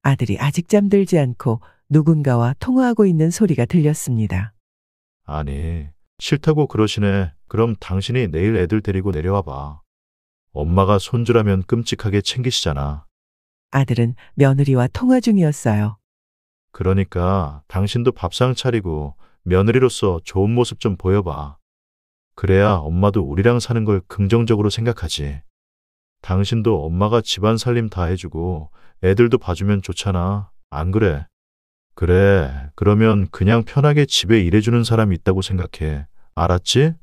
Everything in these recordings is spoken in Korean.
아들이 아직 잠들지 않고 누군가와 통화하고 있는 소리가 들렸습니다. 아니, 싫다고 그러시네. 그럼 당신이 내일 애들 데리고 내려와 봐. 엄마가 손주라면 끔찍하게 챙기시잖아. 아들은 며느리와 통화 중이었어요. 그러니까 당신도 밥상 차리고 며느리로서 좋은 모습 좀 보여봐. 그래야 엄마도 우리랑 사는 걸 긍정적으로 생각하지. 당신도 엄마가 집안 살림 다 해주고 애들도 봐주면 좋잖아. 안 그래? 그래. 그러면 그냥 편하게 집에 일해주는 사람이 있다고 생각해. 알았지?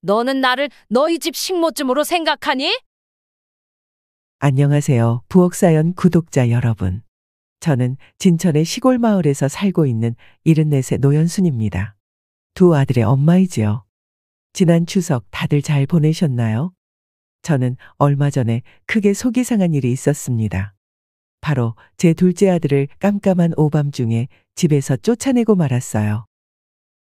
너는 나를 너희 집 식모쯤으로 생각하니? 안녕하세요. 부엌사연 구독자 여러분. 저는 진천의 시골 마을에서 살고 있는 74세 노연순입니다. 두 아들의 엄마이지요. 지난 추석 다들 잘 보내셨나요? 저는 얼마 전에 크게 속이 상한 일이 있었습니다. 바로 제 둘째 아들을 깜깜한 오밤중에 집에서 쫓아내고 말았어요.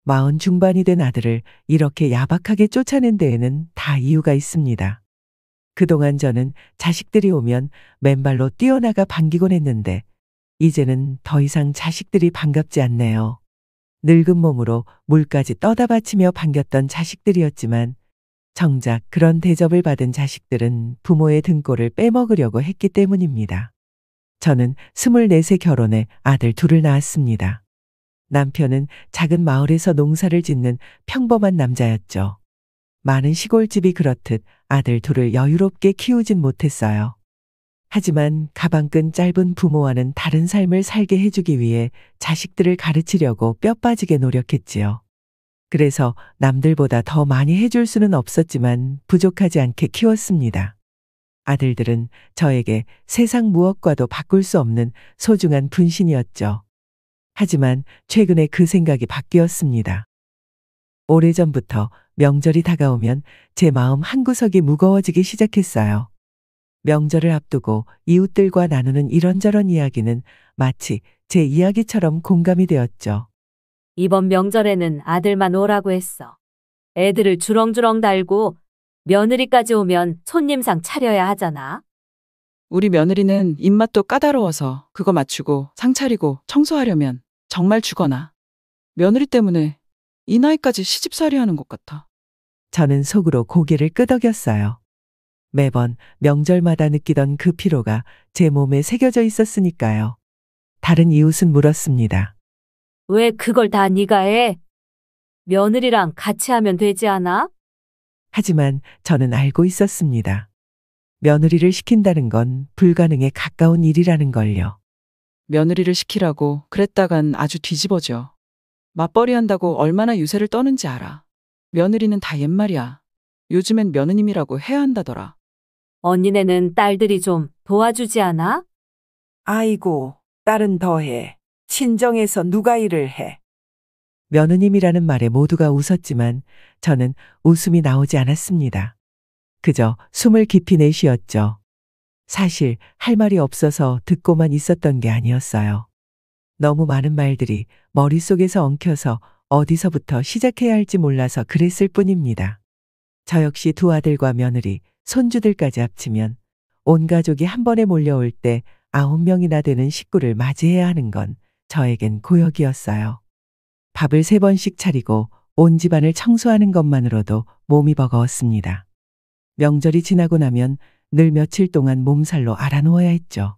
40 중반이 된 아들을 이렇게 야박하게 쫓아낸 데에는 다 이유가 있습니다. 그동안 저는 자식들이 오면 맨발로 뛰어나가 반기곤 했는데 이제는 더 이상 자식들이 반갑지 않네요. 늙은 몸으로 물까지 떠다 바치며 반겼던 자식들이었지만 정작 그런 대접을 받은 자식들은 부모의 등골을 빼먹으려고 했기 때문입니다. 저는 24세 결혼해 아들 둘을 낳았습니다. 남편은 작은 마을에서 농사를 짓는 평범한 남자였죠. 많은 시골집이 그렇듯 아들 둘을 여유롭게 키우진 못했어요. 하지만 가방끈 짧은 부모와는 다른 삶을 살게 해주기 위해 자식들을 가르치려고 뼈 빠지게 노력했지요. 그래서 남들보다 더 많이 해줄 수는 없었지만 부족하지 않게 키웠습니다. 아들들은 저에게 세상 무엇과도 바꿀 수 없는 소중한 분신이었죠. 하지만 최근에 그 생각이 바뀌었습니다. 오래전부터 명절이 다가오면 제 마음 한구석이 무거워지기 시작했어요. 명절을 앞두고 이웃들과 나누는 이런저런 이야기는 마치 제 이야기처럼 공감이 되었죠. 이번 명절에는 아들만 오라고 했어. 애들을 주렁주렁 달고 며느리까지 오면 손님상 차려야 하잖아. 우리 며느리는 입맛도 까다로워서 그거 맞추고 상 차리고 청소하려면 정말 죽어나. 며느리 때문에 이 나이까지 시집살이 하는 것 같아. 저는 속으로 고개를 끄덕였어요. 매번 명절마다 느끼던 그 피로가 제 몸에 새겨져 있었으니까요. 다른 이웃은 물었습니다. 왜 그걸 다 네가 해? 며느리랑 같이 하면 되지 않아? 하지만 저는 알고 있었습니다. 며느리를 시킨다는 건 불가능에 가까운 일이라는 걸요. 며느리를 시키라고 그랬다간 아주 뒤집어져. 맞벌이 한다고 얼마나 유세를 떠는지 알아. 며느리는 다 옛말이야. 요즘엔 며느님이라고 해야 한다더라. 언니네는 딸들이 좀 도와주지 않아? 아이고, 딸은 더해. 친정에서 누가 일을 해? 며느님이라는 말에 모두가 웃었지만 저는 웃음이 나오지 않았습니다. 그저 숨을 깊이 내쉬었죠. 사실 할 말이 없어서 듣고만 있었던 게 아니었어요. 너무 많은 말들이 머릿속에서 엉켜서 어디서부터 시작해야 할지 몰라서 그랬을 뿐입니다. 저 역시 두 아들과 며느리, 손주들까지 합치면 온 가족이 한 번에 몰려올 때 9명이나 되는 식구를 맞이해야 하는 건 저에겐 고역이었어요. 밥을 3번씩 차리고 온 집안을 청소하는 것만으로도 몸이 버거웠습니다. 명절이 지나고 나면 늘 며칠 동안 몸살로 알아누워야 했죠.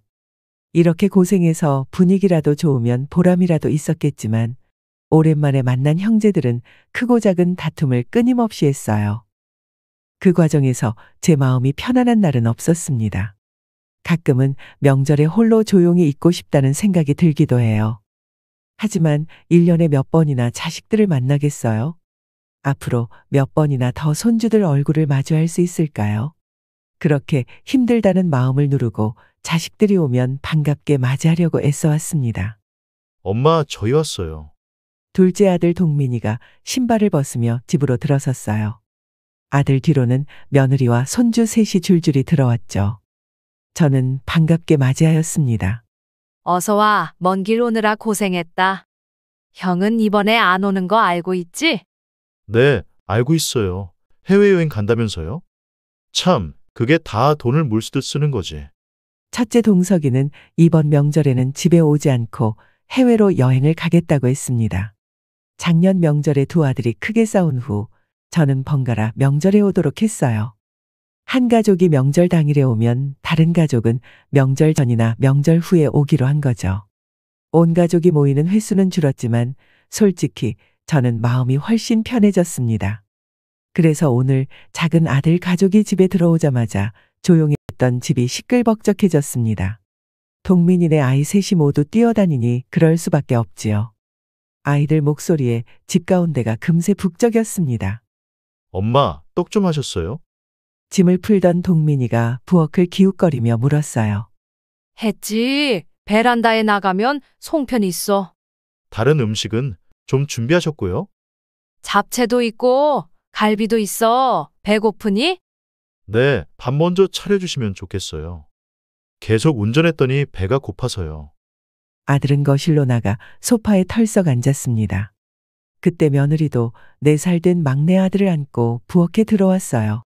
이렇게 고생해서 분위기라도 좋으면 보람이라도 있었겠지만 오랜만에 만난 형제들은 크고 작은 다툼을 끊임없이 했어요. 그 과정에서 제 마음이 편안한 날은 없었습니다. 가끔은 명절에 홀로 조용히 있고 싶다는 생각이 들기도 해요. 하지만 1년에 몇 번이나 자식들을 만나겠어요? 앞으로 몇 번이나 더 손주들 얼굴을 마주할 수 있을까요? 그렇게 힘들다는 마음을 누르고 자식들이 오면 반갑게 맞이하려고 애써왔습니다. 엄마, 저희 왔어요. 둘째 아들 동민이가 신발을 벗으며 집으로 들어섰어요. 아들 뒤로는 며느리와 손주 셋이 줄줄이 들어왔죠. 저는 반갑게 맞이하였습니다. 어서 와. 먼 길 오느라 고생했다. 형은 이번에 안 오는 거 알고 있지? 네, 알고 있어요. 해외여행 간다면서요? 참, 그게 다 돈을 물쓰듯 쓰는 거지. 첫째 동석이는 이번 명절에는 집에 오지 않고 해외로 여행을 가겠다고 했습니다. 작년 명절에 두 아들이 크게 싸운 후 저는 번갈아 명절에 오도록 했어요. 한 가족이 명절 당일에 오면 다른 가족은 명절 전이나 명절 후에 오기로 한 거죠. 온 가족이 모이는 횟수는 줄었지만 솔직히 저는 마음이 훨씬 편해졌습니다. 그래서 오늘 작은 아들 가족이 집에 들어오자마자 조용했던 집이 시끌벅적해졌습니다. 동민이네 아이 셋이 모두 뛰어다니니 그럴 수밖에 없지요. 아이들 목소리에 집 가운데가 금세 북적였습니다. 엄마, 떡 좀 하셨어요? 짐을 풀던 동민이가 부엌을 기웃거리며 물었어요. 했지. 베란다에 나가면 송편 있어. 다른 음식은 좀 준비하셨고요? 잡채도 있고 갈비도 있어. 배고프니? 네, 밥 먼저 차려주시면 좋겠어요. 계속 운전했더니 배가 고파서요. 아들은 거실로 나가 소파에 털썩 앉았습니다. 그때 며느리도 4살 된 막내 아들을 안고 부엌에 들어왔어요.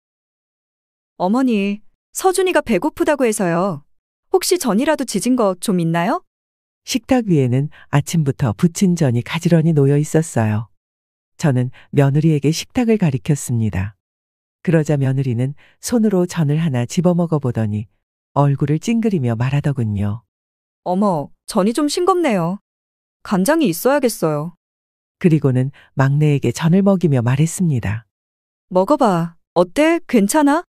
어머니, 서준이가 배고프다고 해서요. 혹시 전이라도 지진 거 좀 있나요? 식탁 위에는 아침부터 부친 전이 가지런히 놓여 있었어요. 저는 며느리에게 식탁을 가리켰습니다. 그러자 며느리는 손으로 전을 하나 집어먹어 보더니 얼굴을 찡그리며 말하더군요. 어머, 전이 좀 싱겁네요. 간장이 있어야겠어요. 그리고는 막내에게 전을 먹이며 말했습니다. 먹어봐. 어때? 괜찮아?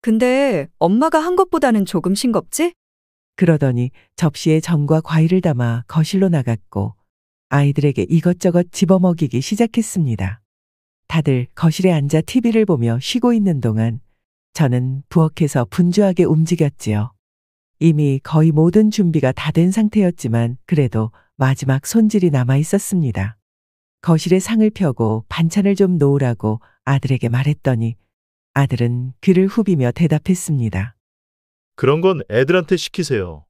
근데 엄마가 한 것보다는 조금 싱겁지? 그러더니 접시에 전과 과일을 담아 거실로 나갔고 아이들에게 이것저것 집어먹이기 시작했습니다. 다들 거실에 앉아 TV를 보며 쉬고 있는 동안 저는 부엌에서 분주하게 움직였지요. 이미 거의 모든 준비가 다 된 상태였지만 그래도 마지막 손질이 남아 있었습니다. 거실에 상을 펴고 반찬을 좀 놓으라고 아들에게 말했더니 아들은 귀를 후비며 대답했습니다. 그런 건 애들한테 시키세요.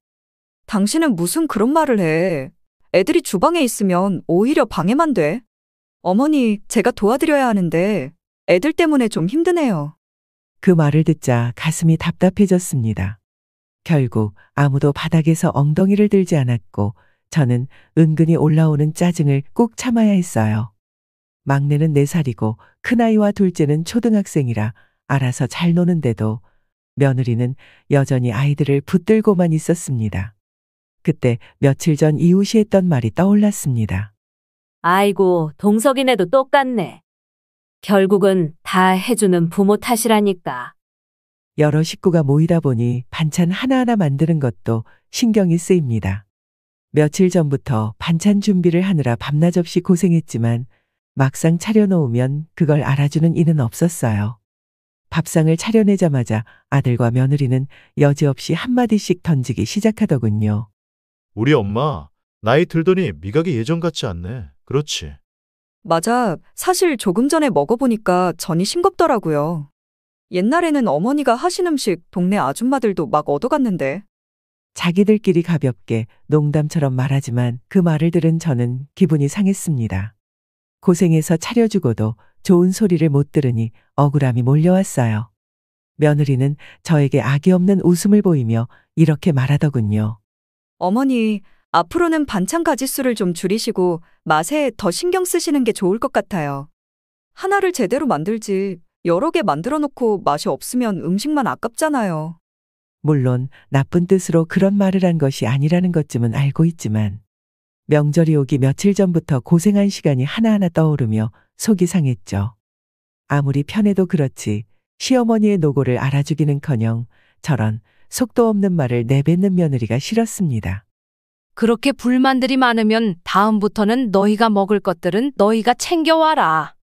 당신은 무슨 그런 말을 해. 애들이 주방에 있으면 오히려 방해만 돼. 어머니, 제가 도와드려야 하는데 애들 때문에 좀 힘드네요. 그 말을 듣자 가슴이 답답해졌습니다. 결국 아무도 바닥에서 엉덩이를 들지 않았고 저는 은근히 올라오는 짜증을 꾹 참아야 했어요. 막내는 4살이고 큰아이와 둘째는 초등학생이라 알아서 잘 노는데도 며느리는 여전히 아이들을 붙들고만 있었습니다. 그때 며칠 전 이웃이 했던 말이 떠올랐습니다. 아이고, 동석이네도 똑같네. 결국은 다 해주는 부모 탓이라니까. 여러 식구가 모이다 보니 반찬 하나하나 만드는 것도 신경이 쓰입니다. 며칠 전부터 반찬 준비를 하느라 밤낮 없이 고생했지만 막상 차려놓으면 그걸 알아주는 이는 없었어요. 밥상을 차려내자마자 아들과 며느리는 여지없이 한마디씩 던지기 시작하더군요. 우리 엄마, 나이 들더니 미각이 예전 같지 않네. 그렇지. 맞아. 사실 조금 전에 먹어보니까 전이 싱겁더라고요. 옛날에는 어머니가 하신 음식 동네 아줌마들도 막 얻어갔는데. 자기들끼리 가볍게 농담처럼 말하지만 그 말을 들은 저는 기분이 상했습니다. 고생해서 차려주고도 좋은 소리를 못 들으니 억울함이 몰려왔어요. 며느리는 저에게 악이 없는 웃음을 보이며 이렇게 말하더군요. 어머니, 앞으로는 반찬 가짓수를 좀 줄이시고 맛에 더 신경 쓰시는 게 좋을 것 같아요. 하나를 제대로 만들지 여러 개 만들어 놓고 맛이 없으면 음식만 아깝잖아요. 물론 나쁜 뜻으로 그런 말을 한 것이 아니라는 것쯤은 알고 있지만 명절이 오기 며칠 전부터 고생한 시간이 하나하나 떠오르며 속이 상했죠. 아무리 편해도 그렇지 시어머니의 노고를 알아주기는커녕 저런 속도 없는 말을 내뱉는 며느리가 싫었습니다. 그렇게 불만들이 많으면 다음부터는 너희가 먹을 것들은 너희가 챙겨와라.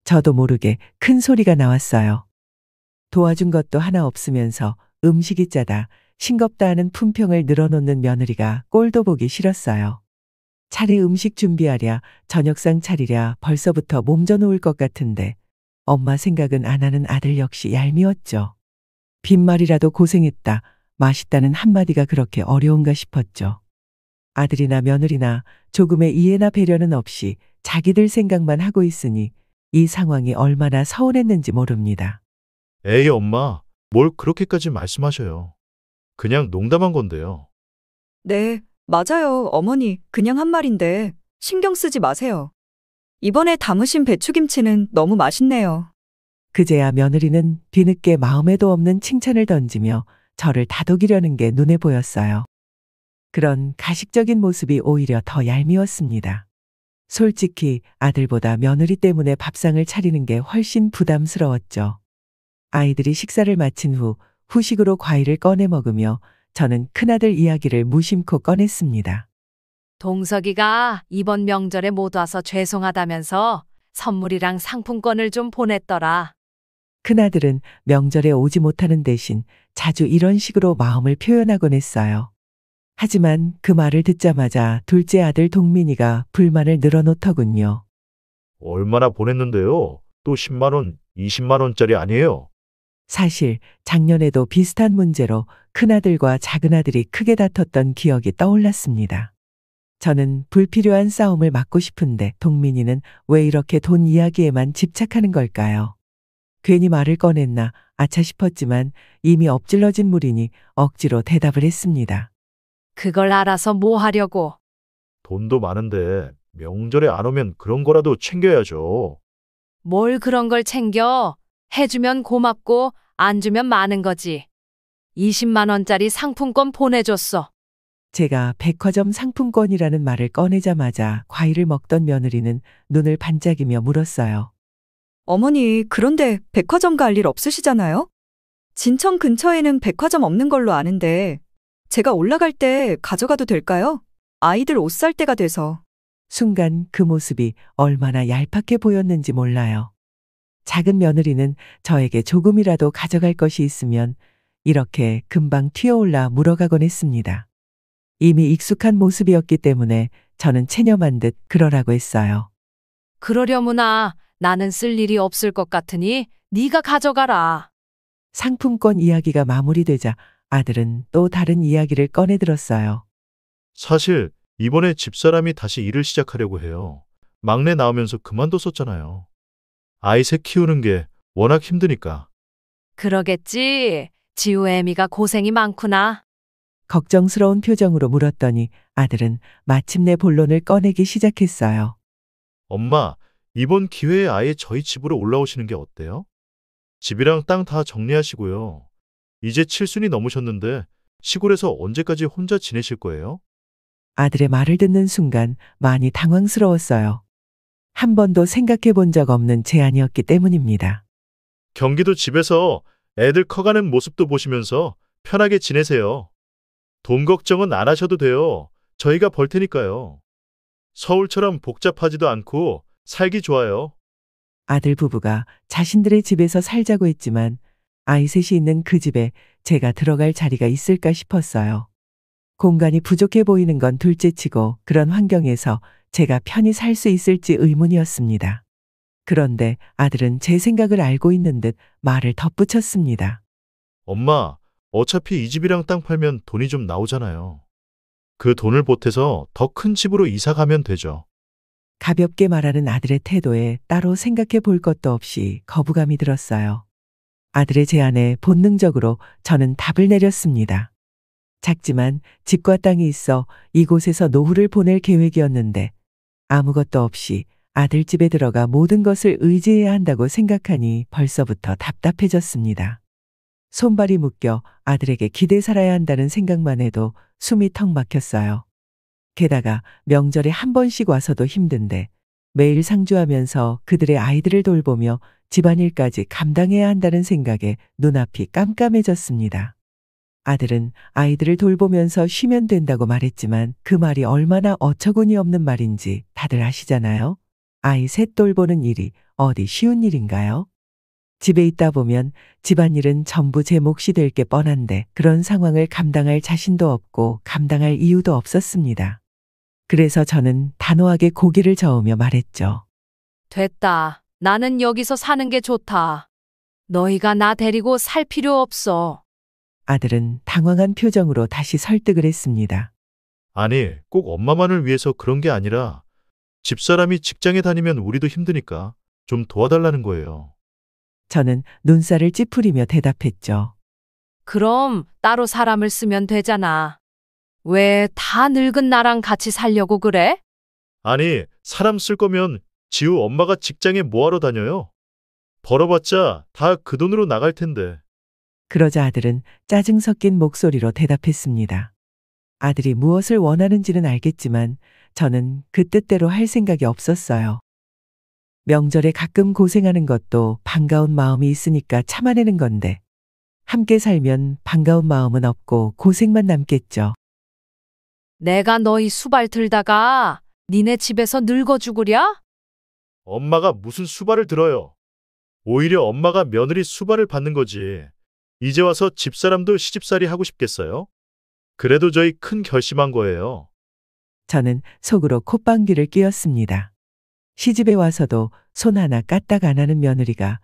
저도 모르게 큰 소리가 나왔어요. 도와준 것도 하나 없으면서 음식이 짜다, 싱겁다 하는 품평을 늘어놓는 며느리가 꼴도 보기 싫었어요. 차례 음식 준비하랴, 저녁상 차리랴 벌써부터 몸져 놓을 것 같은데 엄마 생각은 안 하는 아들 역시 얄미웠죠. 빈말이라도 고생했다, 맛있다는 한마디가 그렇게 어려운가 싶었죠. 아들이나 며느리나 조금의 이해나 배려는 없이 자기들 생각만 하고 있으니 이 상황이 얼마나 서운했는지 모릅니다. 에이, 엄마, 뭘 그렇게까지 말씀하셔요. 그냥 농담한 건데요. 네, 맞아요. 어머니, 그냥 한 말인데 신경 쓰지 마세요. 이번에 담으신 배추김치는 너무 맛있네요. 그제야 며느리는 뒤늦게 마음에도 없는 칭찬을 던지며 저를 다독이려는 게 눈에 보였어요. 그런 가식적인 모습이 오히려 더 얄미웠습니다. 솔직히 아들보다 며느리 때문에 밥상을 차리는 게 훨씬 부담스러웠죠. 아이들이 식사를 마친 후 후식으로 과일을 꺼내 먹으며 저는 큰아들 이야기를 무심코 꺼냈습니다. 동석이가 이번 명절에 못 와서 죄송하다면서 선물이랑 상품권을 좀 보냈더라. 큰아들은 명절에 오지 못하는 대신 자주 이런 식으로 마음을 표현하곤 했어요. 하지만 그 말을 듣자마자 둘째 아들 동민이가 불만을 늘어놓더군요. 얼마나 보냈는데요? 또 10만 원, 20만 원짜리 아니에요? 사실 작년에도 비슷한 문제로 큰아들과 작은아들이 크게 다퉜던 기억이 떠올랐습니다. 저는 불필요한 싸움을 막고 싶은데 동민이는 왜 이렇게 돈 이야기에만 집착하는 걸까요? 괜히 말을 꺼냈나 아차 싶었지만 이미 엎질러진 물이니 억지로 대답을 했습니다. 그걸 알아서 뭐 하려고. 돈도 많은데 명절에 안 오면 그런 거라도 챙겨야죠. 뭘 그런 걸 챙겨. 해주면 고맙고 안 주면 많은 거지. 20만 원짜리 상품권 보내줬어. 제가 백화점 상품권이라는 말을 꺼내자마자 과일을 먹던 며느리는 눈을 반짝이며 물었어요. 어머니, 그런데 백화점 갈 일 없으시잖아요? 진천 근처에는 백화점 없는 걸로 아는데 제가 올라갈 때 가져가도 될까요? 아이들 옷 살 때가 돼서. 순간 그 모습이 얼마나 얄팍해 보였는지 몰라요. 작은 며느리는 저에게 조금이라도 가져갈 것이 있으면 이렇게 금방 튀어올라 물어가곤 했습니다. 이미 익숙한 모습이었기 때문에 저는 체념한 듯 그러라고 했어요. 그러려무나 나는 쓸 일이 없을 것 같으니 네가 가져가라. 상품권 이야기가 마무리되자 아들은 또 다른 이야기를 꺼내들었어요. 사실 이번에 집사람이 다시 일을 시작하려고 해요. 막내 나오면서 그만뒀었잖아요. 아이 셋 키우는 게 워낙 힘드니까. 그러겠지. 지우 애미가 고생이 많구나. 걱정스러운 표정으로 물었더니 아들은 마침내 본론을 꺼내기 시작했어요. 엄마, 이번 기회에 아예 저희 집으로 올라오시는 게 어때요? 집이랑 땅 다 정리하시고요. 이제 7순이 넘으셨는데 시골에서 언제까지 혼자 지내실 거예요? 아들의 말을 듣는 순간 많이 당황스러웠어요. 한 번도 생각해 본 적 없는 제안이었기 때문입니다. 경기도 집에서 애들 커가는 모습도 보시면서 편하게 지내세요. 돈 걱정은 안 하셔도 돼요. 저희가 벌 테니까요. 서울처럼 복잡하지도 않고 살기 좋아요. 아들 부부가 자신들의 집에서 살자고 했지만 아이 셋이 있는 그 집에 제가 들어갈 자리가 있을까 싶었어요. 공간이 부족해 보이는 건 둘째치고 그런 환경에서 제가 편히 살 수 있을지 의문이었습니다. 그런데 아들은 제 생각을 알고 있는 듯 말을 덧붙였습니다. 엄마, 어차피 이 집이랑 땅 팔면 돈이 좀 나오잖아요. 그 돈을 보태서 더 큰 집으로 이사 가면 되죠. 가볍게 말하는 아들의 태도에 따로 생각해 볼 것도 없이 거부감이 들었어요. 아들의 제안에 본능적으로 저는 답을 내렸습니다. 작지만 집과 땅이 있어 이곳에서 노후를 보낼 계획이었는데 아무것도 없이 아들 집에 들어가 모든 것을 의지해야 한다고 생각하니 벌써부터 답답해졌습니다. 손발이 묶여 아들에게 기대 살아야 한다는 생각만 해도 숨이 턱 막혔어요. 게다가 명절에 한 번씩 와서도 힘든데 매일 상주하면서 그들의 아이들을 돌보며 집안일까지 감당해야 한다는 생각에 눈앞이 깜깜해졌습니다. 아들은 아이들을 돌보면서 쉬면 된다고 말했지만 그 말이 얼마나 어처구니 없는 말인지 다들 아시잖아요. 아이 셋 돌보는 일이 어디 쉬운 일인가요? 집에 있다 보면 집안일은 전부 제 몫이 될 게 뻔한데 그런 상황을 감당할 자신도 없고 감당할 이유도 없었습니다. 그래서 저는 단호하게 고개를 저으며 말했죠. 됐다. 나는 여기서 사는 게 좋다. 너희가 나 데리고 살 필요 없어. 아들은 당황한 표정으로 다시 설득을 했습니다. 아니, 꼭 엄마만을 위해서 그런 게 아니라 집사람이 직장에 다니면 우리도 힘드니까 좀 도와달라는 거예요. 저는 눈살을 찌푸리며 대답했죠. 그럼 따로 사람을 쓰면 되잖아. 왜 다 늙은 나랑 같이 살려고 그래? 아니, 사람 쓸 거면 지우 엄마가 직장에 뭐하러 다녀요? 벌어봤자 다 그 돈으로 나갈 텐데. 그러자 아들은 짜증 섞인 목소리로 대답했습니다. 아들이 무엇을 원하는지는 알겠지만 저는 그 뜻대로 할 생각이 없었어요. 명절에 가끔 고생하는 것도 반가운 마음이 있으니까 참아내는 건데 함께 살면 반가운 마음은 없고 고생만 남겠죠. 내가 너희 수발 들다가 니네 집에서 늙어 죽으랴? 엄마가 무슨 수발을 들어요. 오히려 엄마가 며느리 수발을 받는 거지. 이제 와서 집사람도 시집살이 하고 싶겠어요? 그래도 저희 큰 결심한 거예요. 저는 속으로 콧방귀를 뀌었습니다. 시집에 와서도 손 하나 까딱 안 하는 며느리가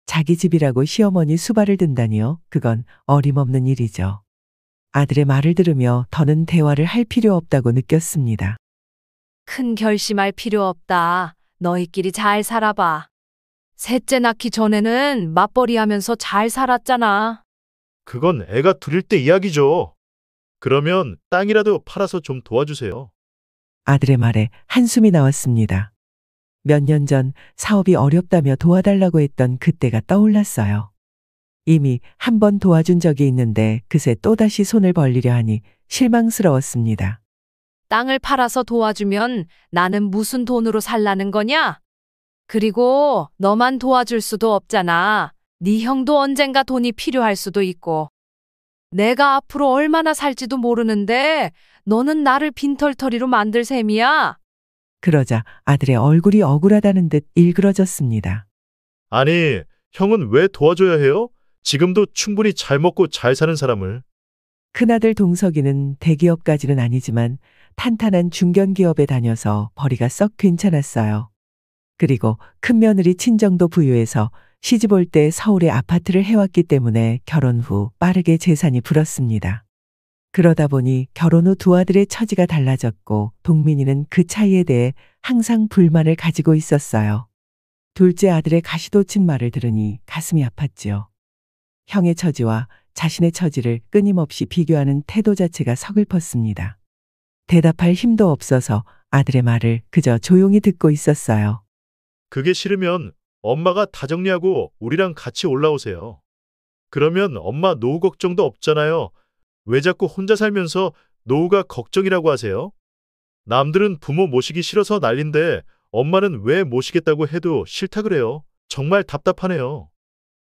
자기 집이라고 시어머니 수발을 든다니요. 그건 어림없는 일이죠. 아들의 말을 들으며 더는 대화를 할 필요 없다고 느꼈습니다. 큰 결심할 필요 없다. 너희끼리 잘 살아봐. 셋째 낳기 전에는 맞벌이 하면서 잘 살았잖아. 그건 애가 둘일 때 이야기죠. 그러면 땅이라도 팔아서 좀 도와주세요. 아들의 말에 한숨이 나왔습니다. 몇 년 전 사업이 어렵다며 도와달라고 했던 그때가 떠올랐어요. 이미 한 번 도와준 적이 있는데 그새 또다시 손을 벌리려 하니 실망스러웠습니다. 땅을 팔아서 도와주면 나는 무슨 돈으로 살라는 거냐? 그리고 너만 도와줄 수도 없잖아. 네 형도 언젠가 돈이 필요할 수도 있고. 내가 앞으로 얼마나 살지도 모르는데 너는 나를 빈털터리로 만들 셈이야. 그러자 아들의 얼굴이 억울하다는 듯 일그러졌습니다. 아니, 형은 왜 도와줘야 해요? 지금도 충분히 잘 먹고 잘 사는 사람을. 큰아들 동석이는 대기업까지는 아니지만 탄탄한 중견기업에 다녀서 벌이가 썩 괜찮았어요. 그리고 큰며느리 친정도 부유해서 시집 올 때 서울에 아파트를 해왔기 때문에 결혼 후 빠르게 재산이 불었습니다. 그러다 보니 결혼 후 두 아들의 처지가 달라졌고 동민이는 그 차이에 대해 항상 불만을 가지고 있었어요. 둘째 아들의 가시돋친 말을 들으니 가슴이 아팠지요. 형의 처지와 자신의 처지를 끊임없이 비교하는 태도 자체가 서글펐습니다. 대답할 힘도 없어서 아들의 말을 그저 조용히 듣고 있었어요. 그게 싫으면 엄마가 다 정리하고 우리랑 같이 올라오세요. 그러면 엄마 노후 걱정도 없잖아요. 왜 자꾸 혼자 살면서 노후가 걱정이라고 하세요? 남들은 부모 모시기 싫어서 난린데 엄마는 왜 모시겠다고 해도 싫다 그래요. 정말 답답하네요.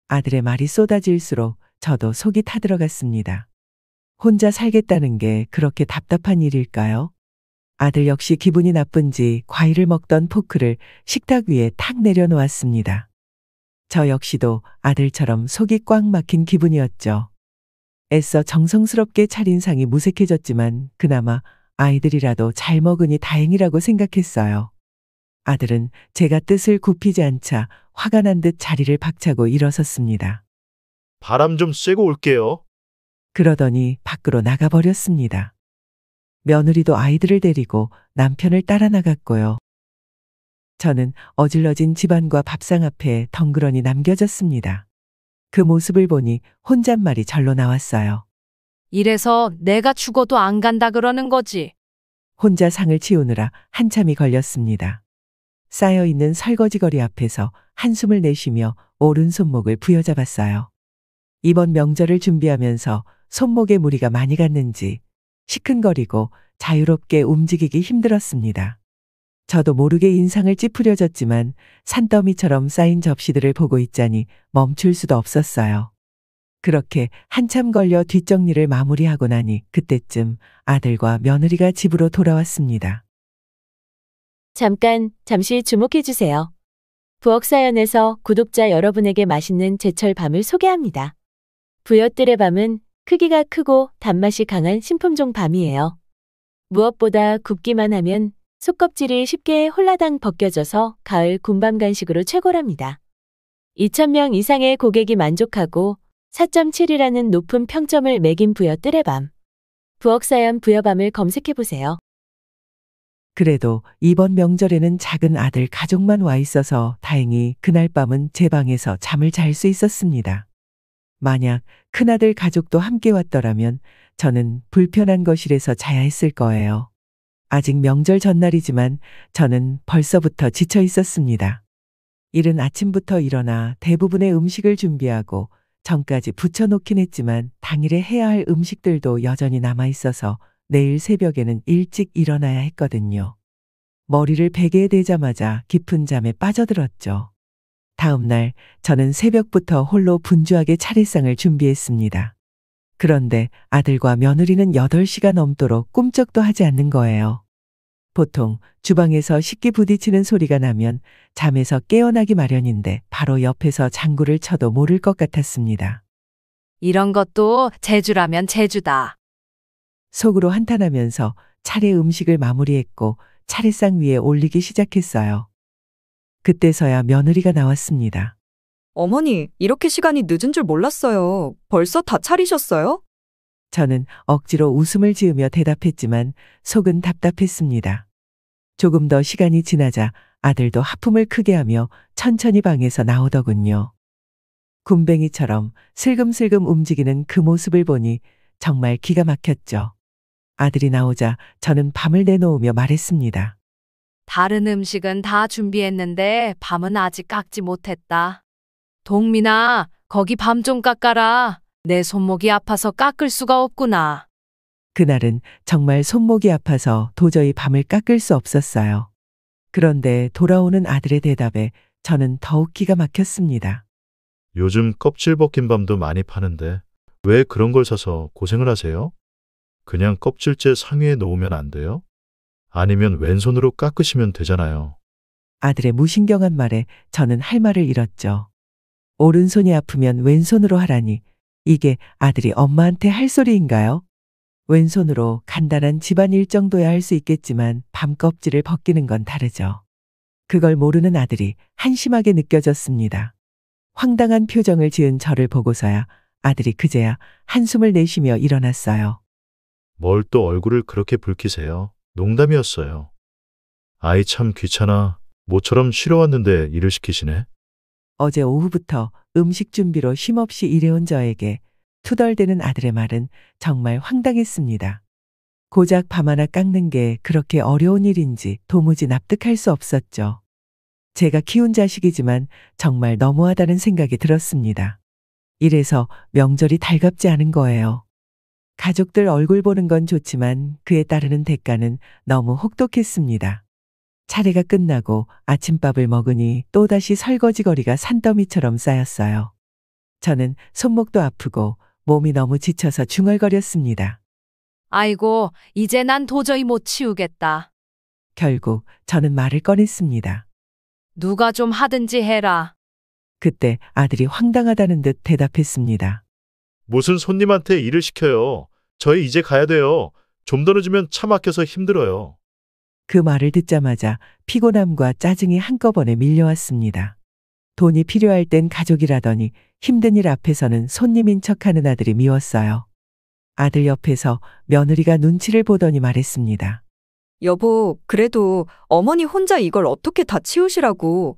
아들의 말이 쏟아질수록 저도 속이 타들어갔습니다. 혼자 살겠다는 게 그렇게 답답한 일일까요? 아들 역시 기분이 나쁜지 과일을 먹던 포크를 식탁 위에 탁 내려놓았습니다. 저 역시도 아들처럼 속이 꽉 막힌 기분이었죠. 애써 정성스럽게 차린 상이 무색해졌지만 그나마 아이들이라도 잘 먹으니 다행이라고 생각했어요. 아들은 제가 뜻을 굽히지 않자 화가 난 듯 자리를 박차고 일어섰습니다. 바람 좀 쐬고 올게요. 그러더니 밖으로 나가버렸습니다. 며느리도 아이들을 데리고 남편을 따라 나갔고요. 저는 어질러진 집안과 밥상 앞에 덩그러니 남겨졌습니다. 그 모습을 보니 혼잣말이 절로 나왔어요. 이래서 내가 죽어도 안 간다 그러는 거지. 혼자 상을 치우느라 한참이 걸렸습니다. 쌓여있는 설거지거리 앞에서 한숨을 내쉬며 오른손목을 부여잡았어요. 이번 명절을 준비하면서 손목에 무리가 많이 갔는지 시큰거리고 자유롭게 움직이기 힘들었습니다. 저도 모르게 인상을 찌푸려졌지만 산더미처럼 쌓인 접시들을 보고 있자니 멈출 수도 없었어요. 그렇게 한참 걸려 뒷정리를 마무리하고 나니 그때쯤 아들과 며느리가 집으로 돌아왔습니다. 잠시 주목해주세요. 부엌사연에서 구독자 여러분에게 맛있는 제철 밤을 소개합니다. 부엿들의 밤은 크기가 크고 단맛이 강한 신품종 밤이에요. 무엇보다 굽기만 하면 속껍질이 쉽게 홀라당 벗겨져서 가을 군밤 간식으로 최고랍니다. 2,000명 이상의 고객이 만족하고 4.7이라는 높은 평점을 매긴 부엿들의 밤. 부엌사연 부여밤을 검색해보세요. 그래도 이번 명절에는 작은 아들 가족만 와 있어서 다행히 그날 밤은 제 방에서 잠을 잘 수 있었습니다. 만약 큰아들 가족도 함께 왔더라면 저는 불편한 거실에서 자야 했을 거예요. 아직 명절 전날이지만 저는 벌써부터 지쳐 있었습니다. 이른 아침부터 일어나 대부분의 음식을 준비하고 전까지 부쳐놓긴 했지만 당일에 해야 할 음식들도 여전히 남아 있어서 내일 새벽에는 일찍 일어나야 했거든요. 머리를 베개에 대자마자 깊은 잠에 빠져들었죠. 다음 날 저는 새벽부터 홀로 분주하게 차례상을 준비했습니다. 그런데 아들과 며느리는 8시가 넘도록 꿈쩍도 하지 않는 거예요. 보통 주방에서 식기 부딪히는 소리가 나면 잠에서 깨어나기 마련인데 바로 옆에서 장구를 쳐도 모를 것 같았습니다. 이런 것도 제주라면 제주다. 속으로 한탄하면서 차례 음식을 마무리했고 차례상 위에 올리기 시작했어요. 그때서야 며느리가 나왔습니다. 어머니, 이렇게 시간이 늦은 줄 몰랐어요. 벌써 다 차리셨어요? 저는 억지로 웃음을 지으며 대답했지만 속은 답답했습니다. 조금 더 시간이 지나자 아들도 하품을 크게 하며 천천히 방에서 나오더군요. 굼벵이처럼 슬금슬금 움직이는 그 모습을 보니 정말 기가 막혔죠. 아들이 나오자 저는 밤을 내놓으며 말했습니다. 다른 음식은 다 준비했는데 밤은 아직 깎지 못했다. 동민아, 거기 밤 좀 깎아라. 내 손목이 아파서 깎을 수가 없구나. 그날은 정말 손목이 아파서 도저히 밤을 깎을 수 없었어요. 그런데 돌아오는 아들의 대답에 저는 더욱 기가 막혔습니다. 요즘 껍질 벗긴 밤도 많이 파는데 왜 그런 걸 사서 고생을 하세요? 그냥 껍질째 상위에 놓으면 안 돼요? 아니면 왼손으로 깎으시면 되잖아요. 아들의 무신경한 말에 저는 할 말을 잃었죠. 오른손이 아프면 왼손으로 하라니 이게 아들이 엄마한테 할 소리인가요? 왼손으로 간단한 집안일 정도야 할 수 있겠지만 밤 껍질을 벗기는 건 다르죠. 그걸 모르는 아들이 한심하게 느껴졌습니다. 황당한 표정을 지은 저를 보고서야 아들이 그제야 한숨을 내쉬며 일어났어요. 뭘 또 얼굴을 그렇게 붉히세요? 농담이었어요. 아이 참 귀찮아. 모처럼 쉬러 왔는데 일을 시키시네. 어제 오후부터 음식 준비로 쉼없이 일해온 저에게 투덜대는 아들의 말은 정말 황당했습니다. 고작 밤 하나 깎는 게 그렇게 어려운 일인지 도무지 납득할 수 없었죠. 제가 키운 자식이지만 정말 너무하다는 생각이 들었습니다. 이래서 명절이 달갑지 않은 거예요. 가족들 얼굴 보는 건 좋지만 그에 따르는 대가는 너무 혹독했습니다. 차례가 끝나고 아침밥을 먹으니 또다시 설거지거리가 산더미처럼 쌓였어요. 저는 손목도 아프고 몸이 너무 지쳐서 중얼거렸습니다. 아이고, 이제 난 도저히 못 치우겠다. 결국 저는 말을 꺼냈습니다. 누가 좀 하든지 해라. 그때 아들이 황당하다는 듯 대답했습니다. 무슨 손님한테 일을 시켜요. 저희 이제 가야 돼요. 좀 더 늦으면 차 막혀서 힘들어요. 그 말을 듣자마자 피곤함과 짜증이 한꺼번에 밀려왔습니다. 돈이 필요할 땐 가족이라더니 힘든 일 앞에서는 손님인 척하는 아들이 미웠어요. 아들 옆에서 며느리가 눈치를 보더니 말했습니다. 여보, 그래도 어머니 혼자 이걸 어떻게 다 치우시라고.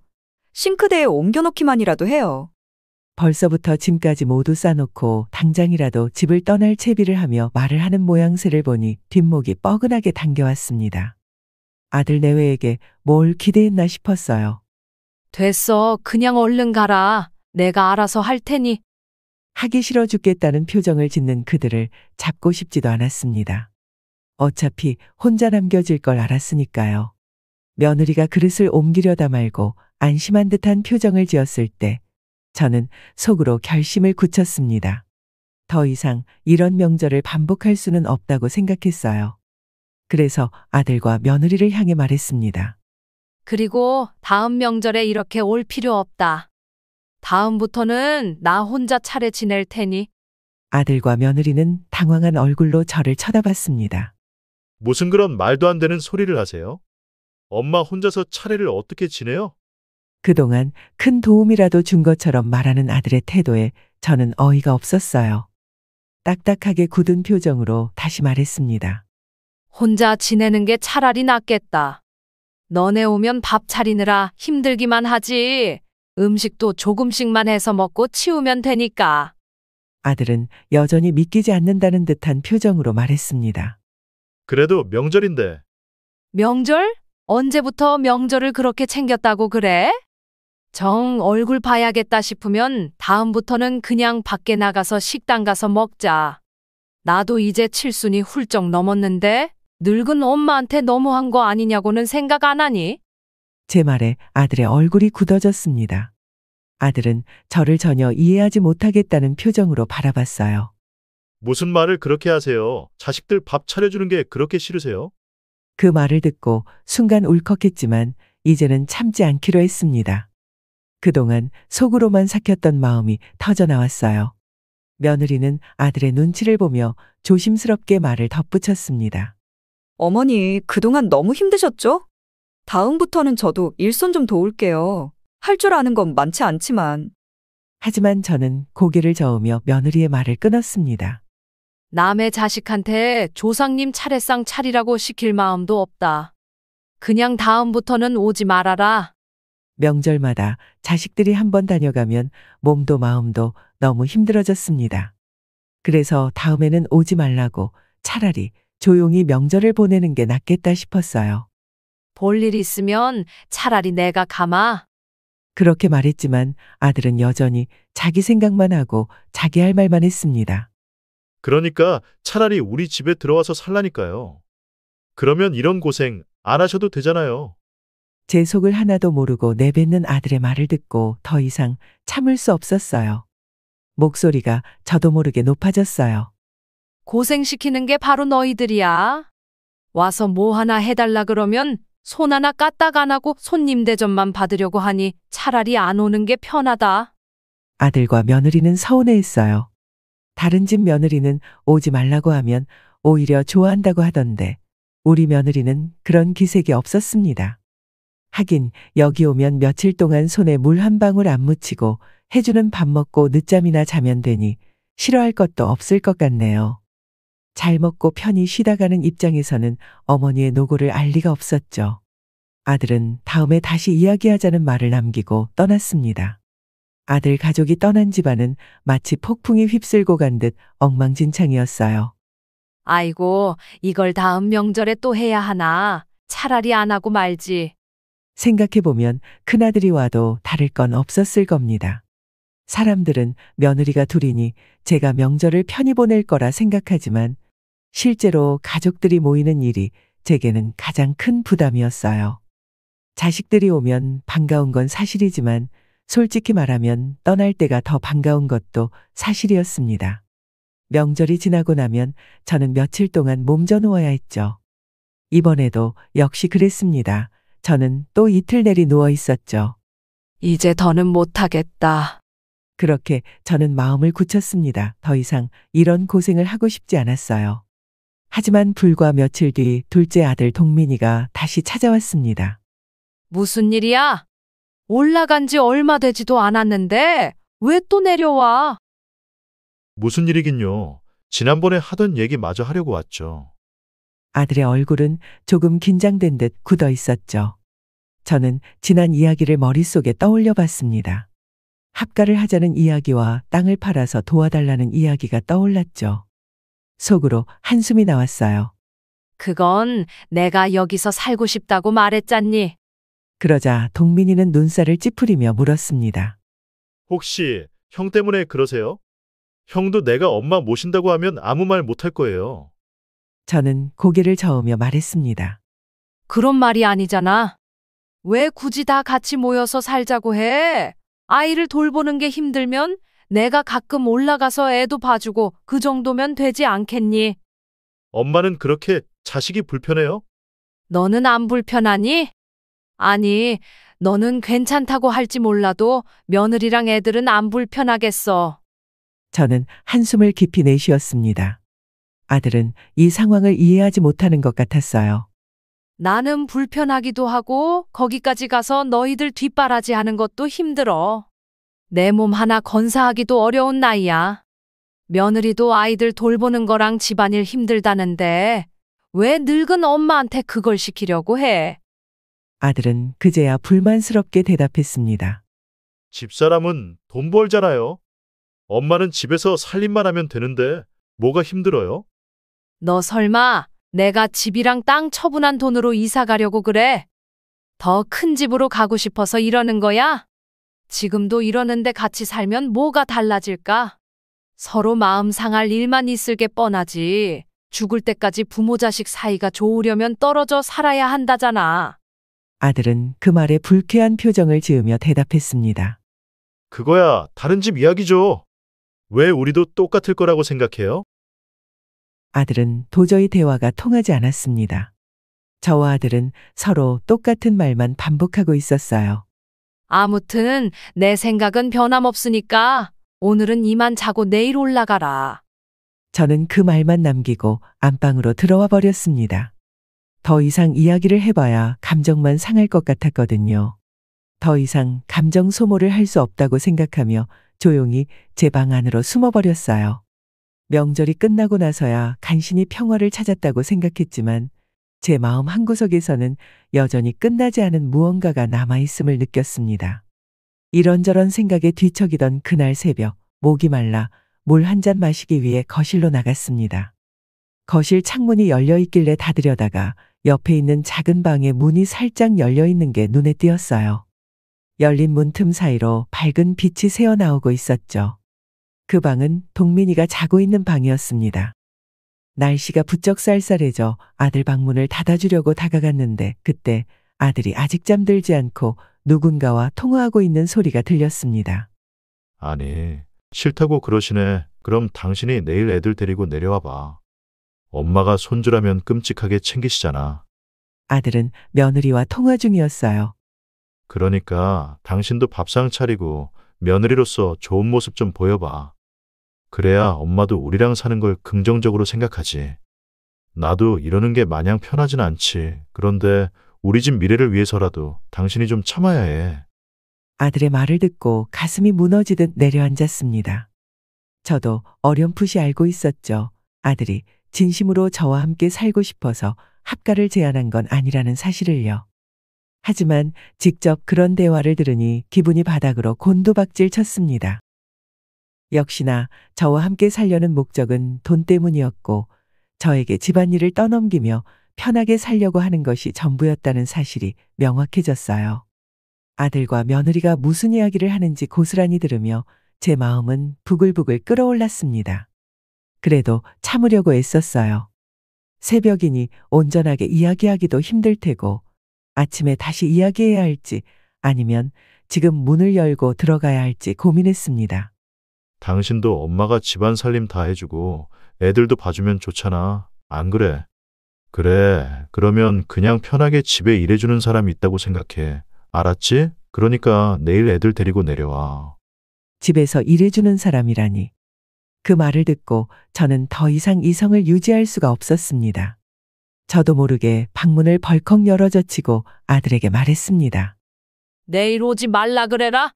싱크대에 옮겨놓기만이라도 해요. 벌써부터 짐까지 모두 싸놓고 당장이라도 집을 떠날 채비를 하며 말을 하는 모양새를 보니 뒷목이 뻐근하게 당겨왔습니다. 아들 내외에게 뭘 기대했나 싶었어요. 됐어. 그냥 얼른 가라. 내가 알아서 할 테니. 하기 싫어 죽겠다는 표정을 짓는 그들을 잡고 싶지도 않았습니다. 어차피 혼자 남겨질 걸 알았으니까요. 며느리가 그릇을 옮기려다 말고 안심한 듯한 표정을 지었을 때 저는 속으로 결심을 굳혔습니다. 더 이상 이런 명절을 반복할 수는 없다고 생각했어요. 그래서 아들과 며느리를 향해 말했습니다. 그리고 다음 명절에 이렇게 올 필요 없다. 다음부터는 나 혼자 차례 지낼 테니. 아들과 며느리는 당황한 얼굴로 저를 쳐다봤습니다. 무슨 그런 말도 안 되는 소리를 하세요? 엄마 혼자서 차례를 어떻게 지내요? 그동안 큰 도움이라도 준 것처럼 말하는 아들의 태도에 저는 어이가 없었어요. 딱딱하게 굳은 표정으로 다시 말했습니다. 혼자 지내는 게 차라리 낫겠다. 너네 오면 밥 차리느라 힘들기만 하지. 음식도 조금씩만 해서 먹고 치우면 되니까. 아들은 여전히 믿기지 않는다는 듯한 표정으로 말했습니다. 그래도 명절인데. 명절? 언제부터 명절을 그렇게 챙겼다고 그래? 정 얼굴 봐야겠다 싶으면 다음부터는 그냥 밖에 나가서 식당 가서 먹자. 나도 이제 칠순이 훌쩍 넘었는데 늙은 엄마한테 너무한 거 아니냐고는 생각 안 하니? 제 말에 아들의 얼굴이 굳어졌습니다. 아들은 저를 전혀 이해하지 못하겠다는 표정으로 바라봤어요. 무슨 말을 그렇게 하세요? 자식들 밥 차려주는 게 그렇게 싫으세요? 그 말을 듣고 순간 울컥했지만 이제는 참지 않기로 했습니다. 그동안 속으로만 삭혔던 마음이 터져나왔어요. 며느리는 아들의 눈치를 보며 조심스럽게 말을 덧붙였습니다. 어머니, 그동안 너무 힘드셨죠? 다음부터는 저도 일손 좀 도울게요. 할 줄 아는 건 많지 않지만. 하지만 저는 고개를 저으며 며느리의 말을 끊었습니다. 남의 자식한테 조상님 차례상 차리라고 시킬 마음도 없다. 그냥 다음부터는 오지 말아라. 명절마다 자식들이 한번 다녀가면 몸도 마음도 너무 힘들어졌습니다. 그래서 다음에는 오지 말라고 차라리 조용히 명절을 보내는 게 낫겠다 싶었어요. 볼 일 있으면 차라리 내가 가마. 그렇게 말했지만 아들은 여전히 자기 생각만 하고 자기 할 말만 했습니다. 그러니까 차라리 우리 집에 들어와서 살라니까요. 그러면 이런 고생 안 하셔도 되잖아요. 제 속을 하나도 모르고 내뱉는 아들의 말을 듣고 더 이상 참을 수 없었어요. 목소리가 저도 모르게 높아졌어요. 고생시키는 게 바로 너희들이야. 와서 뭐 하나 해달라 그러면 손 하나 까딱 안 하고 손님 대접만 받으려고 하니 차라리 안 오는 게 편하다. 아들과 며느리는 서운해했어요. 다른 집 며느리는 오지 말라고 하면 오히려 좋아한다고 하던데 우리 며느리는 그런 기색이 없었습니다. 하긴 여기 오면 며칠 동안 손에 물 한 방울 안 묻히고 해주는 밥 먹고 늦잠이나 자면 되니 싫어할 것도 없을 것 같네요. 잘 먹고 편히 쉬다 가는 입장에서는 어머니의 노고를 알 리가 없었죠. 아들은 다음에 다시 이야기하자는 말을 남기고 떠났습니다. 아들 가족이 떠난 집안은 마치 폭풍이 휩쓸고 간 듯 엉망진창이었어요. 아이고, 이걸 다음 명절에 또 해야 하나. 차라리 안 하고 말지. 생각해보면 큰아들이 와도 다를 건 없었을 겁니다. 사람들은 며느리가 둘이니 제가 명절을 편히 보낼 거라 생각하지만 실제로 가족들이 모이는 일이 제게는 가장 큰 부담이었어요. 자식들이 오면 반가운 건 사실이지만 솔직히 말하면 떠날 때가 더 반가운 것도 사실이었습니다. 명절이 지나고 나면 저는 며칠 동안 몸져 누워야 했죠. 이번에도 역시 그랬습니다. 저는 또 이틀 내리 누워 있었죠. 이제 더는 못하겠다. 그렇게 저는 마음을 굳혔습니다. 더 이상 이런 고생을 하고 싶지 않았어요. 하지만 불과 며칠 뒤 둘째 아들 동민이가 다시 찾아왔습니다. 무슨 일이야? 올라간 지 얼마 되지도 않았는데 왜 또 내려와? 무슨 일이긴요. 지난번에 하던 얘기 마저 하려고 왔죠. 아들의 얼굴은 조금 긴장된 듯 굳어 있었죠. 저는 지난 이야기를 머릿속에 떠올려 봤습니다. 합가를 하자는 이야기와 땅을 팔아서 도와달라는 이야기가 떠올랐죠. 속으로 한숨이 나왔어요. 그건 내가 여기서 살고 싶다고 말했잖니. 그러자 동민이는 눈살을 찌푸리며 물었습니다. 혹시 형 때문에 그러세요? 형도 내가 엄마 모신다고 하면 아무 말 못할 거예요. 저는 고개를 저으며 말했습니다. 그런 말이 아니잖아. 왜 굳이 다 같이 모여서 살자고 해? 아이를 돌보는 게 힘들면 내가 가끔 올라가서 애도 봐주고 그 정도면 되지 않겠니? 엄마는 그렇게 자식이 불편해요? 너는 안 불편하니? 아니, 너는 괜찮다고 할지 몰라도 며느리랑 애들은 안 불편하겠어. 저는 한숨을 깊이 내쉬었습니다. 아들은 이 상황을 이해하지 못하는 것 같았어요. 나는 불편하기도 하고 거기까지 가서 너희들 뒷바라지 하는 것도 힘들어. 내 몸 하나 건사하기도 어려운 나이야. 며느리도 아이들 돌보는 거랑 집안일 힘들다는데 왜 늙은 엄마한테 그걸 시키려고 해? 아들은 그제야 불만스럽게 대답했습니다. 집사람은 돈 벌잖아요. 엄마는 집에서 살림만 하면 되는데 뭐가 힘들어요? 너 설마 내가 집이랑 땅 처분한 돈으로 이사 가려고 그래? 더 큰 집으로 가고 싶어서 이러는 거야? 지금도 이러는데 같이 살면 뭐가 달라질까? 서로 마음 상할 일만 있을 게 뻔하지. 죽을 때까지 부모 자식 사이가 좋으려면 떨어져 살아야 한다잖아. 아들은 그 말에 불쾌한 표정을 지으며 대답했습니다. 그거야 다른 집 이야기죠. 왜 우리도 똑같을 거라고 생각해요? 아들은 도저히 대화가 통하지 않았습니다. 저와 아들은 서로 똑같은 말만 반복하고 있었어요. 아무튼 내 생각은 변함없으니까 오늘은 이만 자고 내일 올라가라. 저는 그 말만 남기고 안방으로 들어와 버렸습니다. 더 이상 이야기를 해봐야 감정만 상할 것 같았거든요. 더 이상 감정 소모를 할 수 없다고 생각하며 조용히 제 방 안으로 숨어버렸어요. 명절이 끝나고 나서야 간신히 평화를 찾았다고 생각했지만 제 마음 한구석에서는 여전히 끝나지 않은 무언가가 남아있음을 느꼈습니다. 이런저런 생각에 뒤척이던 그날 새벽, 목이 말라 물 한 잔 마시기 위해 거실로 나갔습니다. 거실 창문이 열려 있길래 다 들여다가 옆에 있는 작은 방에 문이 살짝 열려 있는 게 눈에 띄었어요. 열린 문틈 사이로 밝은 빛이 새어나오고 있었죠. 그 방은 동민이가 자고 있는 방이었습니다. 날씨가 부쩍 쌀쌀해져 아들 방문을 닫아주려고 다가갔는데 그때 아들이 아직 잠들지 않고 누군가와 통화하고 있는 소리가 들렸습니다. 아니, 싫다고 그러시네. 그럼 당신이 내일 애들 데리고 내려와 봐. 엄마가 손주라면 끔찍하게 챙기시잖아. 아들은 며느리와 통화 중이었어요. 그러니까 당신도 밥상 차리고 며느리로서 좋은 모습 좀 보여봐. 그래야 엄마도 우리랑 사는 걸 긍정적으로 생각하지. 나도 이러는 게 마냥 편하진 않지. 그런데 우리 집 미래를 위해서라도 당신이 좀 참아야 해. 아들의 말을 듣고 가슴이 무너지듯 내려앉았습니다. 저도 어렴풋이 알고 있었죠. 아들이 진심으로 저와 함께 살고 싶어서 합가를 제안한 건 아니라는 사실을요. 하지만 직접 그런 대화를 들으니 기분이 바닥으로 곤두박질 쳤습니다. 역시나 저와 함께 살려는 목적은 돈 때문이었고 저에게 집안일을 떠넘기며 편하게 살려고 하는 것이 전부였다는 사실이 명확해졌어요. 아들과 며느리가 무슨 이야기를 하는지 고스란히 들으며 제 마음은 부글부글 끓어올랐습니다. 그래도 참으려고 애썼어요. 새벽이니 온전하게 이야기하기도 힘들 테고 아침에 다시 이야기해야 할지 아니면 지금 문을 열고 들어가야 할지 고민했습니다. 당신도 엄마가 집안 살림 다 해주고 애들도 봐주면 좋잖아. 안 그래? 그래. 그러면 그냥 편하게 집에 일해주는 사람이 있다고 생각해. 알았지? 그러니까 내일 애들 데리고 내려와. 집에서 일해주는 사람이라니. 그 말을 듣고 저는 더 이상 이성을 유지할 수가 없었습니다. 저도 모르게 방문을 벌컥 열어젖히고 아들에게 말했습니다. 내일 오지 말라 그래라.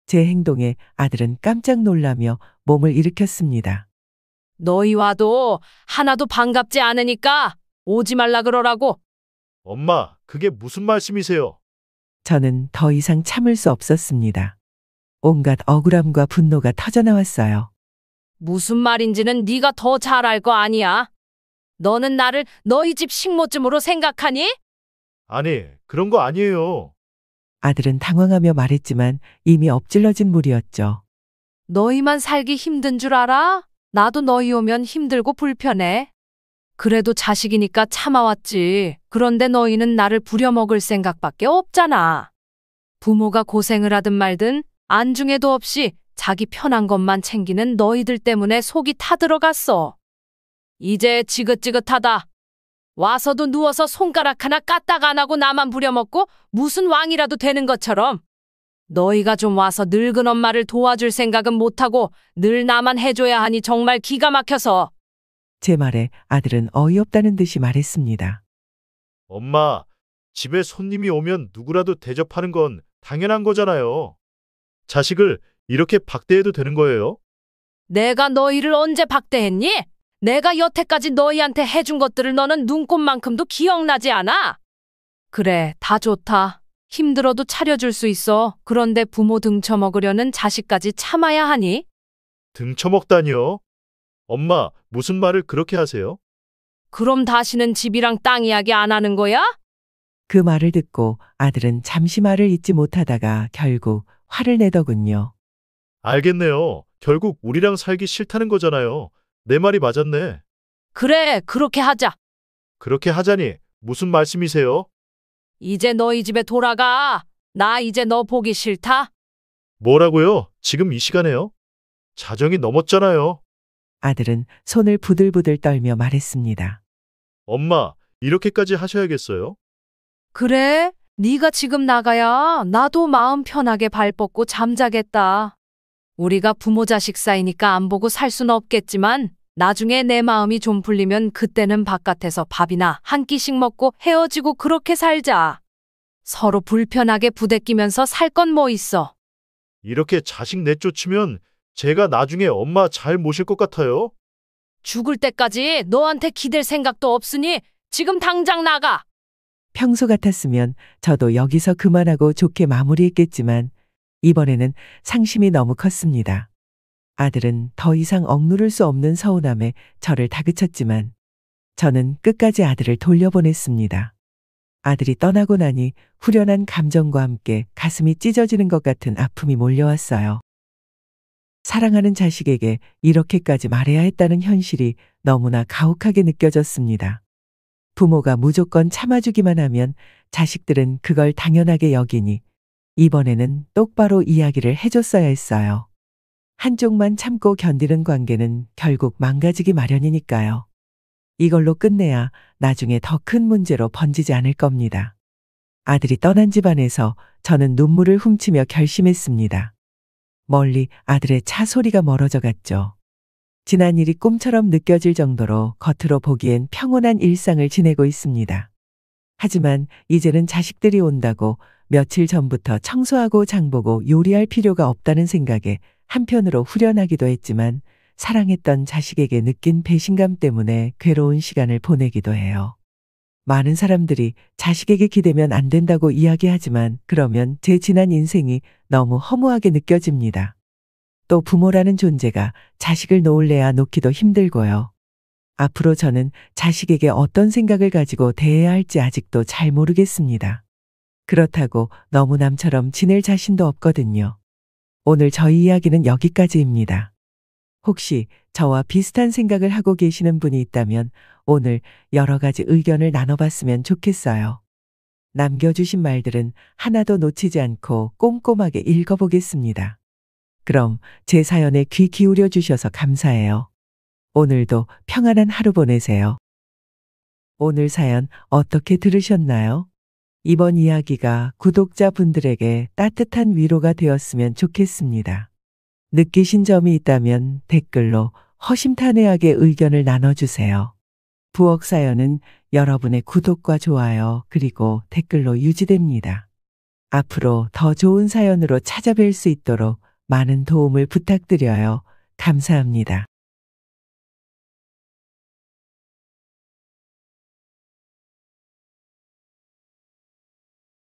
제 행동에 아들은 깜짝 놀라며 몸을 일으켰습니다. 너희 와도 하나도 반갑지 않으니까 오지 말라 그러라고. 엄마, 그게 무슨 말씀이세요? 저는 더 이상 참을 수 없었습니다. 온갖 억울함과 분노가 터져나왔어요. 무슨 말인지는 네가 더 잘 알 거 아니야. 너는 나를 너희 집 식모쯤으로 생각하니? 아니, 그런 거 아니에요. 아들은 당황하며 말했지만 이미 엎질러진 물이었죠. 너희만 살기 힘든 줄 알아? 나도 너희 오면 힘들고 불편해. 그래도 자식이니까 참아왔지. 그런데 너희는 나를 부려먹을 생각밖에 없잖아. 부모가 고생을 하든 말든 안중에도 없이 자기 편한 것만 챙기는 너희들 때문에 속이 타들어갔어. 이제 지긋지긋하다. 와서도 누워서 손가락 하나 까딱 안 하고 나만 부려먹고 무슨 왕이라도 되는 것처럼. 너희가 좀 와서 늙은 엄마를 도와줄 생각은 못하고 늘 나만 해줘야 하니 정말 기가 막혀서. 제 말에 아들은 어이없다는 듯이 말했습니다. 엄마, 집에 손님이 오면 누구라도 대접하는 건 당연한 거잖아요. 자식을 이렇게 박대해도 되는 거예요? 내가 너희를 언제 박대했니? 내가 여태까지 너희한테 해준 것들을 너는 눈꼽만큼도 기억나지 않아? 그래, 다 좋다. 힘들어도 차려줄 수 있어. 그런데 부모 등쳐먹으려는 자식까지 참아야 하니? 등쳐먹다니요? 엄마, 무슨 말을 그렇게 하세요? 그럼 다시는 집이랑 땅 이야기 안 하는 거야? 그 말을 듣고 아들은 잠시 말을 잇지 못하다가 결국 화를 내더군요. 알겠네요. 결국 우리랑 살기 싫다는 거잖아요. 내 말이 맞았네. 그래, 그렇게 하자. 그렇게 하자니 무슨 말씀이세요? 이제 너희 집에 돌아가. 나 이제 너 보기 싫다. 뭐라고요? 지금 이 시간에요? 자정이 넘었잖아요. 아들은 손을 부들부들 떨며 말했습니다. 엄마, 이렇게까지 하셔야겠어요? 그래? 네가 지금 나가야 나도 마음 편하게 발 뻗고 잠자겠다. 우리가 부모 자식 사이니까 안 보고 살 순 없겠지만 나중에 내 마음이 좀 풀리면 그때는 바깥에서 밥이나 한 끼씩 먹고 헤어지고 그렇게 살자. 서로 불편하게 부대끼면서 살 건 뭐 있어. 이렇게 자식 내쫓으면 제가 나중에 엄마 잘 모실 것 같아요. 죽을 때까지 너한테 기댈 생각도 없으니 지금 당장 나가. 평소 같았으면 저도 여기서 그만하고 좋게 마무리했겠지만 이번에는 상심이 너무 컸습니다. 아들은 더 이상 억누를 수 없는 서운함에 저를 다그쳤지만 저는 끝까지 아들을 돌려보냈습니다. 아들이 떠나고 나니 후련한 감정과 함께 가슴이 찢어지는 것 같은 아픔이 몰려왔어요. 사랑하는 자식에게 이렇게까지 말해야 했다는 현실이 너무나 가혹하게 느껴졌습니다. 부모가 무조건 참아주기만 하면 자식들은 그걸 당연하게 여기니 이번에는 똑바로 이야기를 해줬어야 했어요. 한쪽만 참고 견디는 관계는 결국 망가지기 마련이니까요. 이걸로 끝내야 나중에 더 큰 문제로 번지지 않을 겁니다. 아들이 떠난 집안에서 저는 눈물을 훔치며 결심했습니다. 멀리 아들의 차 소리가 멀어져 갔죠. 지난 일이 꿈처럼 느껴질 정도로 겉으로 보기엔 평온한 일상을 지내고 있습니다. 하지만 이제는 자식들이 온다고 며칠 전부터 청소하고 장보고 요리할 필요가 없다는 생각에 한편으로 후련하기도 했지만 사랑했던 자식에게 느낀 배신감 때문에 괴로운 시간을 보내기도 해요. 많은 사람들이 자식에게 기대면 안 된다고 이야기하지만 그러면 제 지난 인생이 너무 허무하게 느껴집니다. 또 부모라는 존재가 자식을 놓을래야 놓기도 힘들고요. 앞으로 저는 자식에게 어떤 생각을 가지고 대해야 할지 아직도 잘 모르겠습니다. 그렇다고 너무 남처럼 지낼 자신도 없거든요. 오늘 저희 이야기는 여기까지입니다. 혹시 저와 비슷한 생각을 하고 계시는 분이 있다면 오늘 여러 가지 의견을 나눠봤으면 좋겠어요. 남겨주신 말들은 하나도 놓치지 않고 꼼꼼하게 읽어보겠습니다. 그럼 제 사연에 귀 기울여 주셔서 감사해요. 오늘도 평안한 하루 보내세요. 오늘 사연 어떻게 들으셨나요? 이번 이야기가 구독자분들에게 따뜻한 위로가 되었으면 좋겠습니다. 느끼신 점이 있다면 댓글로 허심탄회하게 의견을 나눠주세요. 부엌 사연은 여러분의 구독과 좋아요 그리고 댓글로 유지됩니다. 앞으로 더 좋은 사연으로 찾아뵐 수 있도록 많은 도움을 부탁드려요. 감사합니다.